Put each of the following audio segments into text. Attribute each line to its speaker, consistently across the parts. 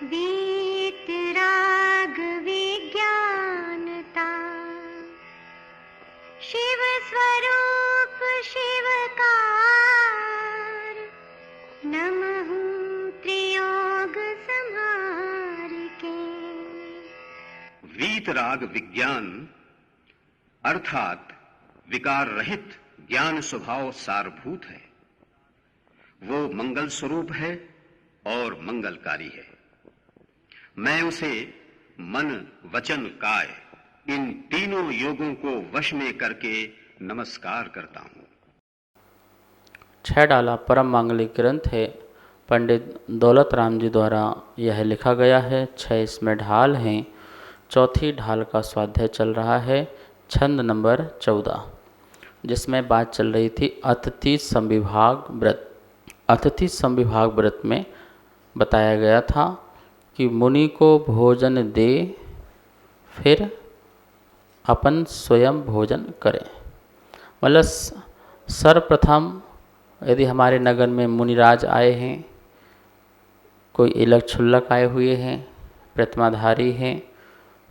Speaker 1: वीतराग विज्ञानता, शिव स्वरूप शिवकार, नमः त्रियोग संहार के।
Speaker 2: वीतराग विज्ञान अर्थात विकार रहित ज्ञान स्वभाव सारभूत है। वो मंगल स्वरूप है और मंगलकारी है। मैं उसे मन वचन काय इन तीनों योगों को वश में करके नमस्कार करता हूं।
Speaker 3: 6 डाला परम मांगलिक ग्रंथ है। पंडित दौलत राम जी द्वारा यह लिखा गया है। 6 इसमें ढाल हैं। चौथी ढाल का स्वाध्याय चल रहा है, छंद नंबर 14, जिसमें बात चल रही थी अतिथि संविभाग व्रत। अतिथि संविभाग व्रत में बताया गया था कि मुनि को भोजन दे, फिर अपन स्वयं भोजन करें। मतलब सर्वप्रथम यदि हमारे नगर में मुनिराज आए हैं, कोई इलक छुल्लक आए हुए हैं, प्रतिमाधारी हैं,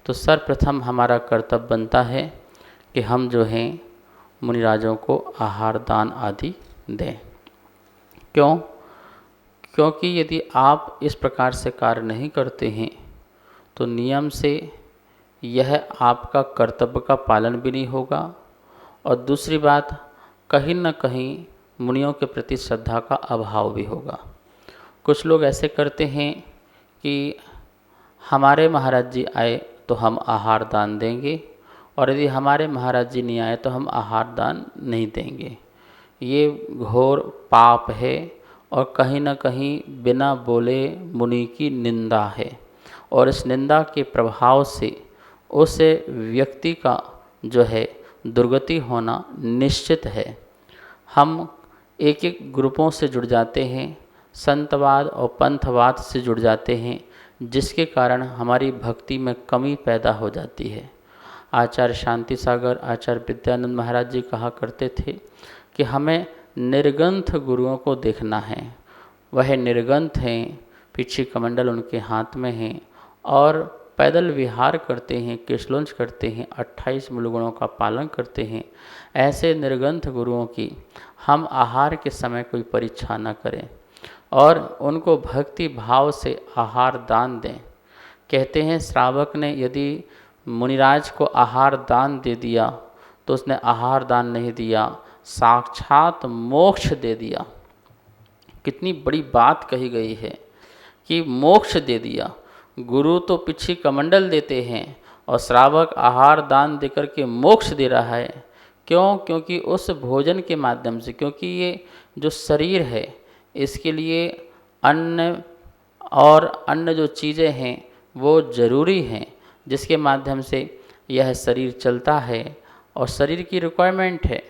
Speaker 3: तो सर्वप्रथम हमारा कर्तव्य बनता है कि हम जो हैं मुनिराजों को आहार दान आदि दें। क्यों? क्योंकि यदि आप इस प्रकार से कार्य नहीं करते हैं तो नियम से यह आपका कर्तव्य का पालन भी नहीं होगा, और दूसरी बात कहीं न कहीं मुनियों के प्रति श्रद्धा का अभाव भी होगा। कुछ लोग ऐसे करते हैं कि हमारे महाराज जी आए तो हम आहार दान देंगे, और यदि हमारे महाराज जी नहीं आए तो हम आहार दान नहीं देंगे। ये घोर पाप है और कहीं न कहीं बिना बोले मुनि की निंदा है, और इस निंदा के प्रभाव से उस व्यक्ति का जो है दुर्गति होना निश्चित है। हम एक एक ग्रुपों से जुड़ जाते हैं, संतवाद और पंथवाद से जुड़ जाते हैं, जिसके कारण हमारी भक्ति में कमी पैदा हो जाती है। आचार्य शांति सागर, आचार्य विद्यानंद महाराज जी कहा करते थे कि हमें निर्ग्रंथ गुरुओं को देखना है। वह निर्ग्रंथ हैं, पीछे कमंडल उनके हाथ में हैं और पैदल विहार करते हैं, केशलोंच करते हैं, 28 मूलगुणों का पालन करते हैं। ऐसे निर्ग्रंथ गुरुओं की हम आहार के समय कोई परीक्षा न करें और उनको भक्ति भाव से आहार दान दें। कहते हैं श्रावक ने यदि मुनिराज को आहार दान दे दिया तो उसने आहार दान नहीं दिया, साक्षात मोक्ष दे दिया। कितनी बड़ी बात कही गई है कि मोक्ष दे दिया। गुरु तो पीछे कमंडल देते हैं और श्रावक आहार दान देकर के मोक्ष दे रहा है। क्यों? क्योंकि उस भोजन के माध्यम से, क्योंकि ये जो शरीर है इसके लिए अन्न और अन्य जो चीज़ें हैं वो ज़रूरी हैं, जिसके माध्यम से यह शरीर चलता है और शरीर की रिक्वायरमेंट है,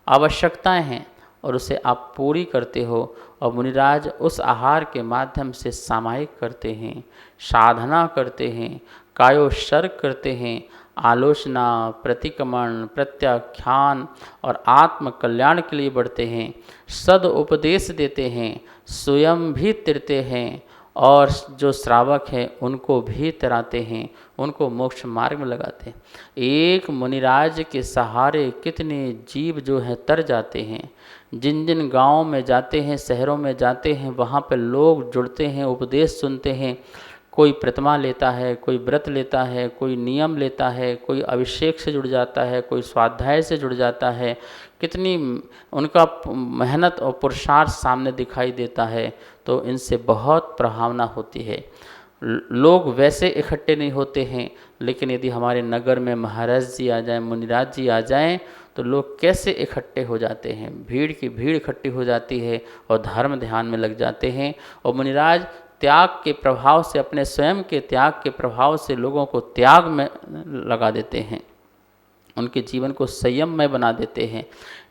Speaker 3: आवश्यकताएं हैं, और उसे आप पूरी करते हो। और मुनिराज उस आहार के माध्यम से सामायिक करते हैं, साधना करते हैं, कायोत्सर्ग करते हैं, आलोचना, प्रतिक्रमण, प्रत्याख्यान और आत्म कल्याण के लिए बढ़ते हैं, सद उपदेश देते हैं, स्वयं भी तिरते हैं और जो श्रावक हैं उनको भी तराते हैं, उनको मोक्ष मार्ग में लगाते हैं। एक मुनिराज के सहारे कितने जीव जो हैं तर जाते हैं। जिन जिन गाँवों में जाते हैं, शहरों में जाते हैं, वहाँ पर लोग जुड़ते हैं, उपदेश सुनते हैं। कोई प्रतिमा लेता है, कोई व्रत लेता है, कोई नियम लेता है, कोई अभिषेक से जुड़ जाता है, कोई स्वाध्याय से जुड़ जाता है। कितनी उनका मेहनत और पुरुषार्थ सामने दिखाई देता है, तो इनसे बहुत प्रभावना होती है। लोग वैसे इकट्ठे नहीं होते हैं, लेकिन यदि हमारे नगर में महाराज जी आ जाएं, मुनिराज जी आ जाएं, तो लोग कैसे इकट्ठे हो जाते हैं। भीड़ की भीड़ इकट्ठी हो जाती है और धर्म ध्यान में लग जाते हैं। और मुनिराज त्याग के प्रभाव से, अपने स्वयं के त्याग के प्रभाव से लोगों को त्याग में लगा देते हैं, उनके जीवन को संयम में बना देते हैं।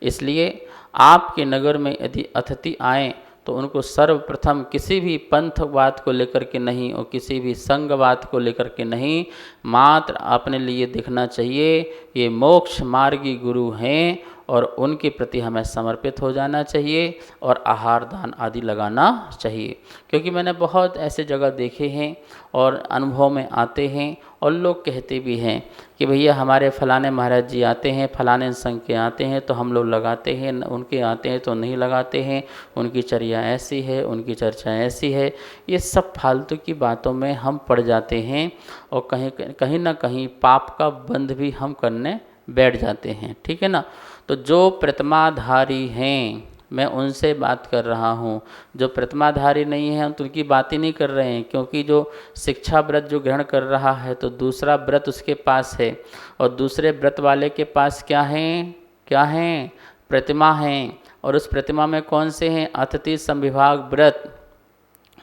Speaker 3: इसलिए आपके नगर में यदि अतिथि आएँ तो उनको सर्वप्रथम किसी भी पंथवाद को लेकर के नहीं और किसी भी संघवाद को लेकर के नहीं, मात्र अपने लिए दिखना चाहिए ये मोक्ष मार्गी गुरु हैं और उनके प्रति हमें समर्पित हो जाना चाहिए और आहार दान आदि लगाना चाहिए। क्योंकि मैंने बहुत ऐसे जगह देखे हैं और अनुभव में आते हैं और लोग कहते भी हैं कि भैया हमारे फलाने महाराज जी आते हैं, फलाने संघ के आते हैं तो हम लोग लगाते हैं, उनके आते हैं तो नहीं लगाते हैं, उनकी चर्या ऐसी है, उनकी चर्चा ऐसी है। ये सब फालतू की बातों में हम पड़ जाते हैं और कहीं ना कहीं पाप का बंध भी हम करने बैठ जाते हैं। ठीक है ना। तो जो प्रतिमाधारी हैं, मैं उनसे बात कर रहा हूँ। जो प्रतिमाधारी नहीं है हम तो उनकी बात ही नहीं कर रहे हैं, क्योंकि जो शिक्षा व्रत जो ग्रहण कर रहा है तो दूसरा व्रत उसके पास है और दूसरे व्रत वाले के पास क्या है? प्रतिमा हैं। और उस प्रतिमा में कौन से हैं? अतिथि संविभाग व्रत।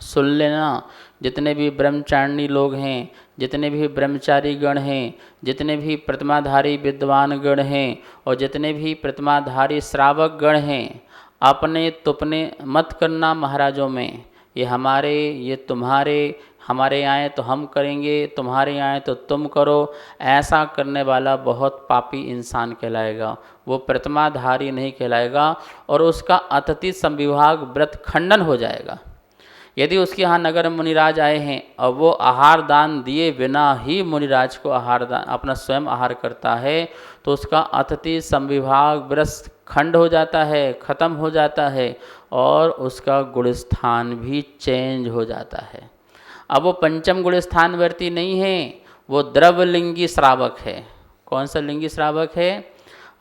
Speaker 3: सुन लेना, जितने भी ब्रह्मचारिणी लोग हैं, जितने भी ब्रह्मचारी गण हैं, जितने भी प्रतिमाधारी विद्वान गण हैं और जितने भी प्रतिमाधारी श्रावक गण हैं, अपने तुपने मत करना महाराजों में। ये हमारे, ये तुम्हारे, हमारे आए तो हम करेंगे, तुम्हारे आए तो तुम करो, ऐसा करने वाला बहुत पापी इंसान कहलाएगा, वो प्रतिमाधारी नहीं कहलाएगा और उसका अतिथि संविभाग व्रत खंडन हो जाएगा। यदि उसके यहाँ नगर मुनिराज आए हैं और वो आहार दान दिए बिना ही मुनिराज को आहार दान अपना स्वयं आहार करता है तो उसका अतिथि संविभाग व्रत खंड हो जाता है, खत्म हो जाता है और उसका गुणस्थान भी चेंज हो जाता है। अब वो पंचम गुणस्थान वर्ती नहीं है, वो द्रवलिंगी श्रावक है। कौन सा लिंगी श्रावक है?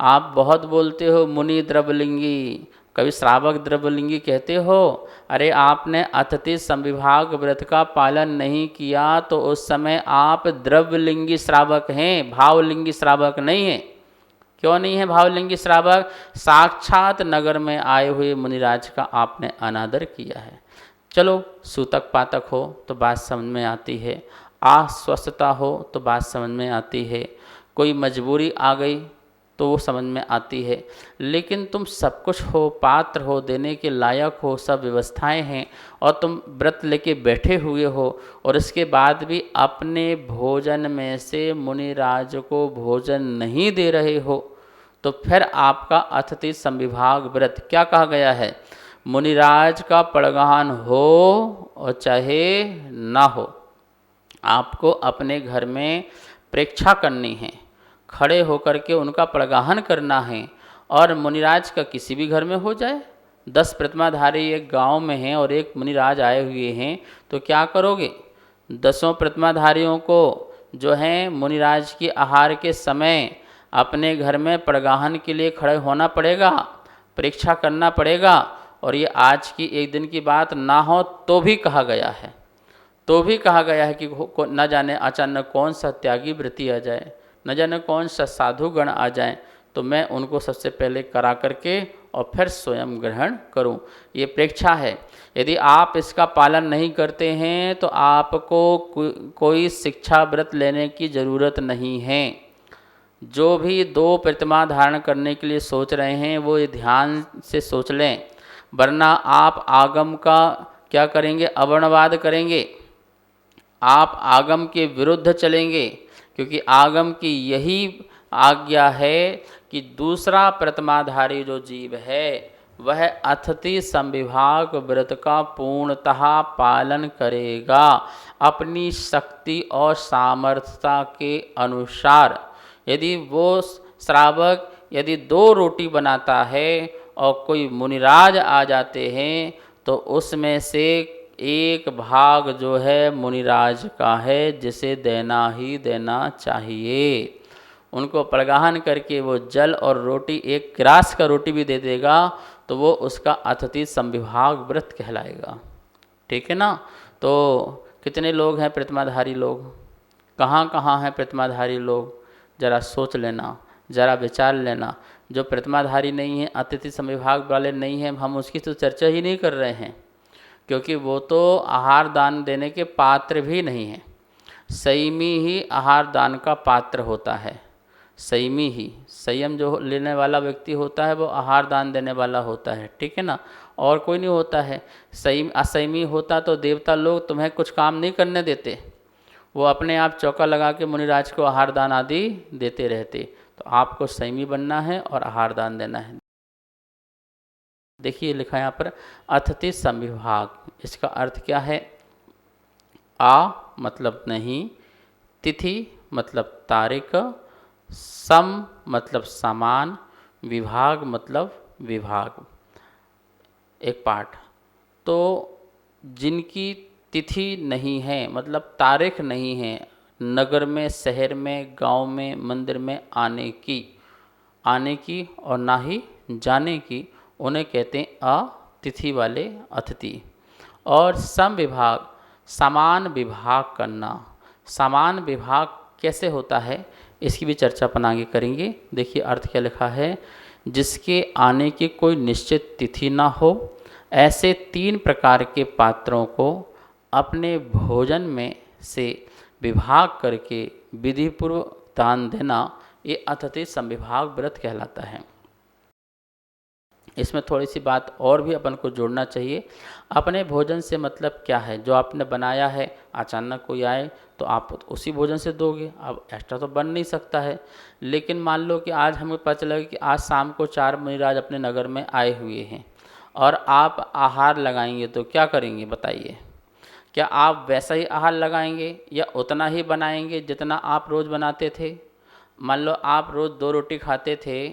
Speaker 3: आप बहुत बोलते हो मुनि द्रवलिंगी, कभी श्रावक द्रवलिंगी कहते हो। अरे आपने अतिथि संविभाग व्रत का पालन नहीं किया तो उस समय आप द्रवलिंगी श्रावक हैं, भावलिंगी श्रावक नहीं हैं। क्यों नहीं है भावलिंगी श्रावक? साक्षात नगर में आए हुए मुनिराज का आपने अनादर किया है। चलो सूतक पातक हो तो बात समझ में आती है, अस्वस्थता हो तो बात समझ में आती है, कोई मजबूरी आ गई तो वो समझ में आती है। लेकिन तुम सब कुछ हो, पात्र हो, देने के लायक हो, सब व्यवस्थाएं हैं और तुम व्रत लेके बैठे हुए हो और इसके बाद भी अपने भोजन में से मुनिराज को भोजन नहीं दे रहे हो तो फिर आपका अतिथि संविभाग व्रत क्या कहा गया है? मुनिराज का पड़गान हो और चाहे ना हो, आपको अपने घर में प्रेक्षा करनी है, खड़े होकर के उनका पड़गाहन करना है। और मुनिराज का किसी भी घर में हो जाए, 10 प्रतिमाधारी एक गांव में हैं और एक मुनिराज आए हुए हैं तो क्या करोगे? 10 प्रतिमाधारियों को जो हैं मुनिराज की आहार के समय अपने घर में पड़गाहन के लिए खड़े होना पड़ेगा, परीक्षा करना पड़ेगा। और ये आज की एक दिन की बात ना हो तो भी कहा गया है, कि न जाने अचानक कौन सा त्यागी व्रती आ जाए, न जाने कौन सा साधु गण आ जाए तो मैं उनको सबसे पहले करा करके और फिर स्वयं ग्रहण करूं। ये प्रेक्षा है। यदि आप इसका पालन नहीं करते हैं तो आपको कोई शिक्षा व्रत लेने की ज़रूरत नहीं है। जो भी 2 प्रतिमा धारण करने के लिए सोच रहे हैं वो ये ध्यान से सोच लें, वरना आप आगम का क्या करेंगे? अवर्णवाद करेंगे, आप आगम के विरुद्ध चलेंगे। क्योंकि आगम की यही आज्ञा है कि दूसरा प्रतिमाधारी जो जीव है वह अतिथि संविभाग व्रत का पूर्णतः पालन करेगा अपनी शक्ति और सामर्थ्यता के अनुसार। यदि वो श्रावक यदि 2 रोटी बनाता है और कोई मुनिराज आ जाते हैं तो उसमें से 1 भाग जो है मुनिराज का है, जिसे देना ही देना चाहिए। उनको पड़गाहन करके वो जल और रोटी, 1 ग्रास का रोटी भी दे देगा तो वो उसका अतिथि संविभाग व्रत कहलाएगा। ठीक है ना। तो कितने लोग हैं प्रतिमाधारी लोग, कहाँ कहाँ हैं प्रतिमाधारी लोग, ज़रा सोच लेना, ज़रा विचार लेना। जो प्रतिमाधारी नहीं है, अतिथि संविभाग वाले नहीं हैं, हम उसकी तो चर्चा ही नहीं कर रहे हैं, क्योंकि वो तो आहार दान देने के पात्र भी नहीं हैं। संयमी ही आहार दान का पात्र होता है। संयमी ही, संयम जो लेने वाला व्यक्ति होता है वो आहार दान देने वाला होता है। ठीक है ना। और कोई नहीं होता है। असंयमी होता तो देवता लोग तुम्हें कुछ काम नहीं करने देते, वो अपने आप चौका लगा के मुनिराज को आहार दान आदि देते रहते। तो आपको संयमी बनना है और आहार दान देना है। देखिए लिखा है यहाँ पर अतिथि संविभाग। इसका अर्थ क्या है? आ मतलब नहीं, तिथि मतलब तारीख, सम मतलब समान, विभाग मतलब विभाग। एक पाठ, तो जिनकी तिथि नहीं है मतलब तारीख नहीं है नगर में, शहर में, गांव में, मंदिर में आने की और ना ही जाने की, उन्हें कहते हैं अतिथि वाले अतिथि। और सम विभाग, समान विभाग करना। समान विभाग कैसे होता है इसकी भी चर्चा अपन आगे करेंगे। देखिए अर्थ क्या लिखा है, जिसके आने की कोई निश्चित तिथि ना हो, ऐसे 3 प्रकार के पात्रों को अपने भोजन में से विभाग करके विधिपूर्वक दान देना, ये अतिथि संविभाग व्रत कहलाता है। इसमें थोड़ी सी बात और भी अपन को जोड़ना चाहिए। अपने भोजन से मतलब क्या है? जो आपने बनाया है, अचानक कोई आए तो आप उसी भोजन से दोगे, अब एक्स्ट्रा तो बन नहीं सकता है। लेकिन मान लो कि आज हमें पता चला कि आज शाम को 4 मुनिराज अपने नगर में आए हुए हैं और आप आहार लगाएंगे तो क्या करेंगे बताइए? क्या आप वैसा ही आहार लगाएंगे या उतना ही बनाएंगे जितना आप रोज़ बनाते थे? मान लो आप रोज़ 2 रोटी खाते थे,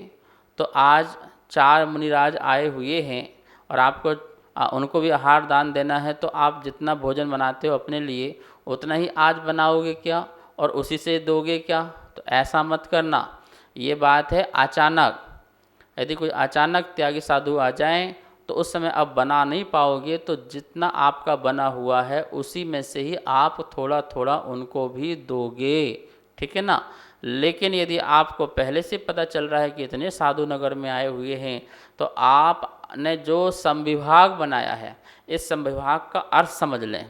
Speaker 3: तो आज 4 मुनिराज आए हुए हैं और आपको उनको भी आहार दान देना है, तो आप जितना भोजन बनाते हो अपने लिए उतना ही आज बनाओगे क्या और उसी से दोगे क्या? तो ऐसा मत करना। ये बात है अचानक, यदि कोई अचानक त्यागी साधु आ जाएं तो उस समय आप बना नहीं पाओगे, तो जितना आपका बना हुआ है उसी में से ही आप थोड़ा थोड़ा उनको भी दोगे, ठीक है ना। लेकिन यदि आपको पहले से पता चल रहा है कि इतने साधु नगर में आए हुए हैं, तो आपने जो संविभाग बनाया है, इस संविभाग का अर्थ समझ लें।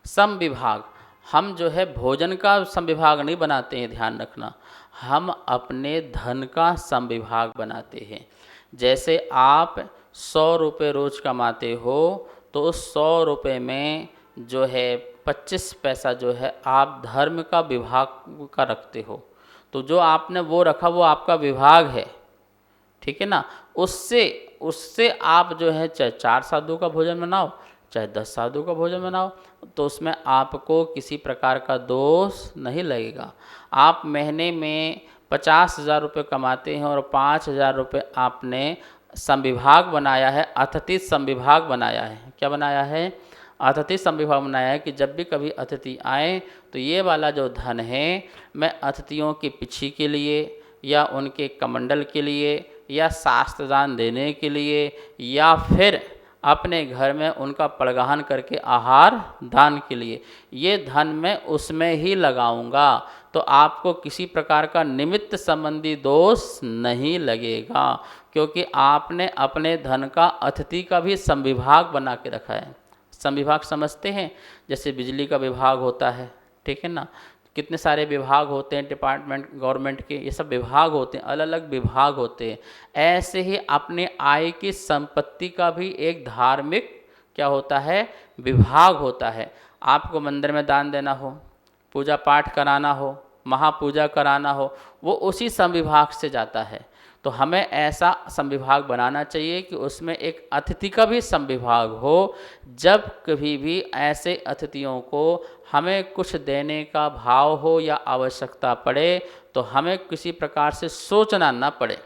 Speaker 3: संविभाग, हम जो है भोजन का संविभाग नहीं बनाते हैं, ध्यान रखना, हम अपने धन का संविभाग बनाते हैं। जैसे आप 100 रुपये रोज़ कमाते हो, तो उस 100 रुपये में जो है 25 पैसा जो है आप धर्म का विभाग का रखते हो। तो जो आपने वो रखा वो आपका विभाग है, ठीक है ना। उससे आप जो है चाहे 4 साधु का भोजन बनाओ, चाहे 10 साधु का भोजन बनाओ, तो उसमें आपको किसी प्रकार का दोष नहीं लगेगा। आप महीने में 50,000 रुपये कमाते हैं और 5,000 रुपये आपने संविभाग बनाया है, अतिथि संविभाग बनाया है। क्या बनाया है? अतिथि संविभाग बनाया है कि जब भी कभी अतिथि आए तो ये वाला जो धन है मैं अतिथियों की पिछी के लिए या उनके कमंडल के लिए या शास्त्रदान देने के लिए या फिर अपने घर में उनका पड़गाहन करके आहार दान के लिए, ये धन मैं उसमें ही लगाऊंगा, तो आपको किसी प्रकार का निमित्त संबंधी दोष नहीं लगेगा, क्योंकि आपने अपने धन का अतिथि का भी संविभाग बना के रखा है। संविभाग समझते हैं? जैसे बिजली का विभाग होता है, ठीक है ना, कितने सारे विभाग होते हैं डिपार्टमेंट गवर्नमेंट के, ये सब विभाग होते हैं, अलग अलग विभाग होते हैं। ऐसे ही अपने आय की संपत्ति का भी एक धार्मिक क्या होता है? विभाग होता है। आपको मंदिर में दान देना हो, पूजा पाठ कराना हो, महापूजा कराना हो, वो उसी संविभाग से जाता है। तो हमें ऐसा संविभाग बनाना चाहिए कि उसमें एक अतिथि का भी संविभाग हो। जब कभी भी ऐसे अतिथियों को हमें कुछ देने का भाव हो या आवश्यकता पड़े, तो हमें किसी प्रकार से सोचना ना पड़े।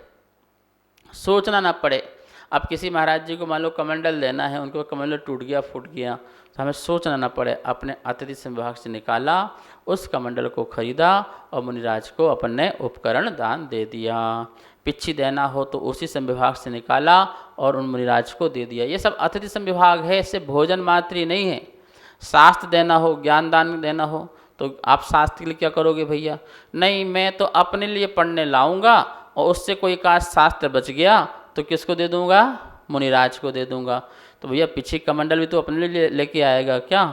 Speaker 3: अब किसी महाराज जी को मान लो कमंडल देना है, उनको कमंडल टूट गया, फूट गया, तो हमें सोचना ना पड़े, अपने अतिथि संविभाग से निकाला, उस कमंडल को खरीदा और मुनिराज को अपन ने उपकरण दान दे दिया। पिच्छी देना हो तो उसी संविभाग से निकाला और उन मुनिराज को दे दिया। ये सब अतिथि संविभाग है, इससे भोजन मात्र ही नहीं है। शास्त्र देना हो, ज्ञान दान देना हो, तो आप शास्त्र के लिए क्या करोगे भैया? नहीं, मैं तो अपने लिए पढ़ने लाऊंगा और उससे कोई का शास्त्र बच गया तो किसको दे दूंगा? मुनिराज को दे दूंगा। तो भैया पिछी कमंडल भी तो अपने लिए लेके आएगा क्या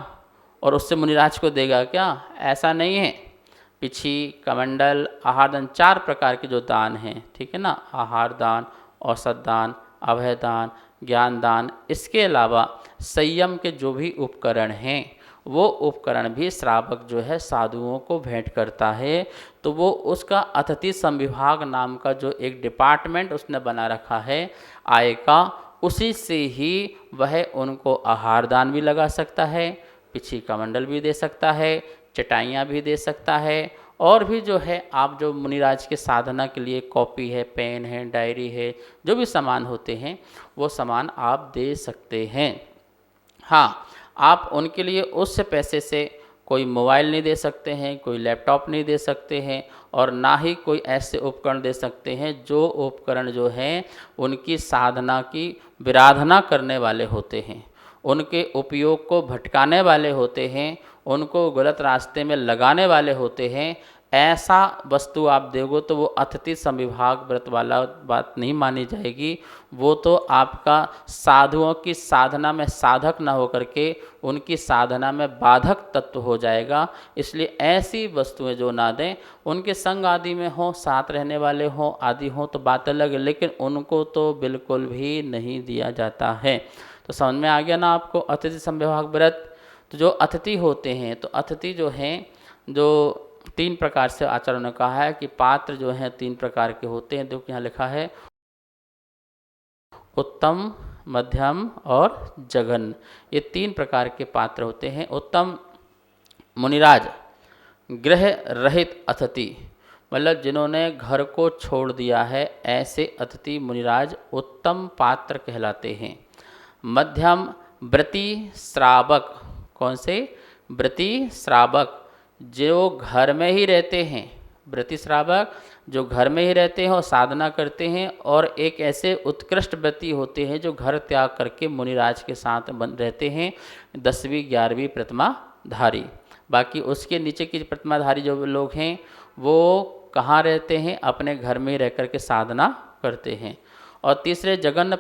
Speaker 3: और उससे मुनिराज को देगा क्या? ऐसा नहीं है। पिछी, कमंडल, आहार दान, 4 प्रकार के जो दान हैं, ठीक है ना, आहार दान, औसत दान, अभय दान, ज्ञान दान। इसके अलावा संयम के जो भी उपकरण हैं वो उपकरण भी श्रावक जो है साधुओं को भेंट करता है। तो वो उसका अतिथि संविभाग नाम का जो एक डिपार्टमेंट उसने बना रखा है आय का, उसी से ही वह उनको आहार दान भी लगा सकता है, पिछी कमंडल भी दे सकता है, चटाइयाँ भी दे सकता है, और भी जो है आप जो मुनिराज के साधना के लिए कॉपी है, पेन है, डायरी है, जो भी सामान होते हैं वो सामान आप दे सकते हैं। हाँ, आप उनके लिए उस पैसे से कोई मोबाइल नहीं दे सकते हैं, कोई लैपटॉप नहीं दे सकते हैं, और ना ही कोई ऐसे उपकरण दे सकते हैं जो उपकरण जो हैं उनकी साधना की विराधना करने वाले होते हैं, उनके उपयोग को भटकाने वाले होते हैं, उनको गलत रास्ते में लगाने वाले होते हैं। ऐसा वस्तु आप दोगे तो वो अतिथि संविभाग व्रत वाला बात नहीं मानी जाएगी। वो तो आपका साधुओं की साधना में साधक न होकर के उनकी साधना में बाधक तत्व हो जाएगा। इसलिए ऐसी वस्तुएं जो ना दें, उनके संग आदि में हो, साथ रहने वाले हों आदि हों तो बात अलग है, लेकिन उनको तो बिल्कुल भी नहीं दिया जाता है। तो समझ में आ गया ना आपको अतिथि संविभाग व्रत। तो जो अतिथि होते हैं, तो अतिथि जो हैं जो 3 प्रकार से आचार्यों ने कहा है कि पात्र जो हैं 3 प्रकार के होते हैं। देखो यहाँ लिखा है उत्तम, मध्यम और जघन, ये 3 प्रकार के पात्र होते हैं। उत्तम मुनिराज गृह रहित अतिथि, मतलब जिन्होंने घर को छोड़ दिया है, ऐसे अतिथि मुनिराज उत्तम पात्र कहलाते हैं। मध्यम व्रती श्रावक, कौन से? व्रती श्रावक, जो घर में ही रहते हैं। व्रती श्रावक जो घर में ही रहते हैं और साधना करते हैं, और एक ऐसे उत्कृष्ट व्रती होते हैं जो घर त्याग करके मुनिराज के साथ रहते हैं, 10वीं 11वीं प्रतिमाधारी। बाकी उसके नीचे की प्रतिमाधारी जो लोग हैं वो कहाँ रहते हैं? अपने घर में ही रह कर के साधना करते हैं। और तीसरे जघन्य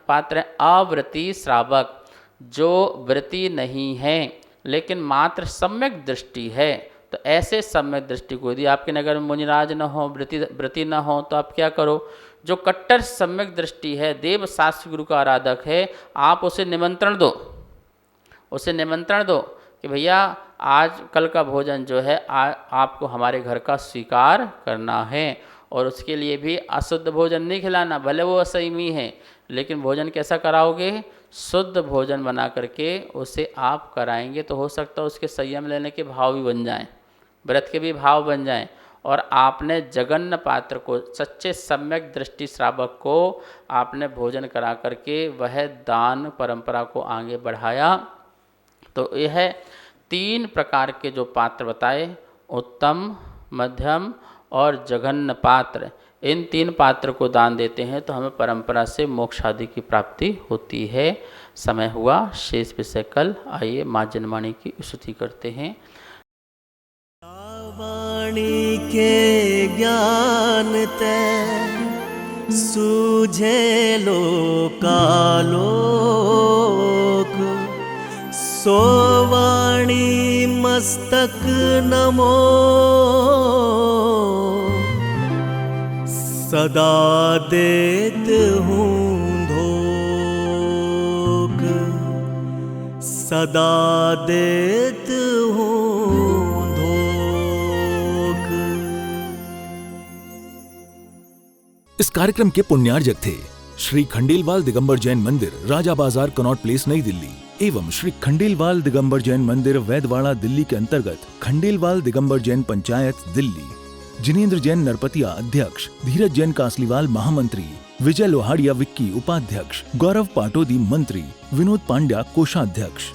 Speaker 3: पात्र अव्रती श्रावक, जो व्रती नहीं है लेकिन मात्र सम्यक दृष्टि है। तो ऐसे सम्यक दृष्टि को, यदि आपके नगर में मुनिराज न हो, व्रती न हो, तो आप क्या करो? जो कट्टर सम्यक दृष्टि है, देव शास्त्र गुरु का आराधक है, आप उसे निमंत्रण दो, उसे निमंत्रण दो कि भैया आज कल का भोजन जो है आपको हमारे घर का स्वीकार करना है। और उसके लिए भी अशुद्ध भोजन नहीं खिलाना, भले वो असंयमी है, लेकिन भोजन कैसा कराओगे? शुद्ध भोजन बना करके उसे आप कराएंगे, तो हो सकता है उसके संयम लेने के भाव भी बन जाएं, व्रत के भी भाव बन जाएं। और आपने जघन्य पात्र को, सच्चे सम्यक दृष्टि श्रावक को आपने भोजन करा करके वह दान परंपरा को आगे बढ़ाया। तो यह 3 प्रकार के जो पात्र बताए, उत्तम, मध्यम और जघन्य पात्र, इन 3 पात्र को दान देते हैं तो हमें परंपरा से मोक्ष आदि की प्राप्ति होती है। समय हुआ, शेष विषय कल। आइए माँ जनवाणी की स्तुति करते हैं।
Speaker 4: वाणी के ज्ञान ते सूझे लोकालोक, सो वाणी मस्तक नमो, सदा देत हूँ धोख, सदा देत हूँ धोख।
Speaker 5: इस कार्यक्रम के पुण्यार्जक थे श्री खंडेलवाल दिगंबर जैन मंदिर, राजा बाजार, कनॉट प्लेस, नई दिल्ली, एवं श्री खंडेलवाल दिगंबर जैन मंदिर, वैदवाड़ा, दिल्ली के अंतर्गत खंडेलवाल दिगंबर जैन पंचायत, दिल्ली। जिनेंद्र जैन नरपतिया अध्यक्ष, धीरज जैन कासलीवाल महामंत्री, विजय लोहाड़िया विक्की उपाध्यक्ष, गौरव पाटोदी मंत्री, विनोद पांड्या कोषाध्यक्ष।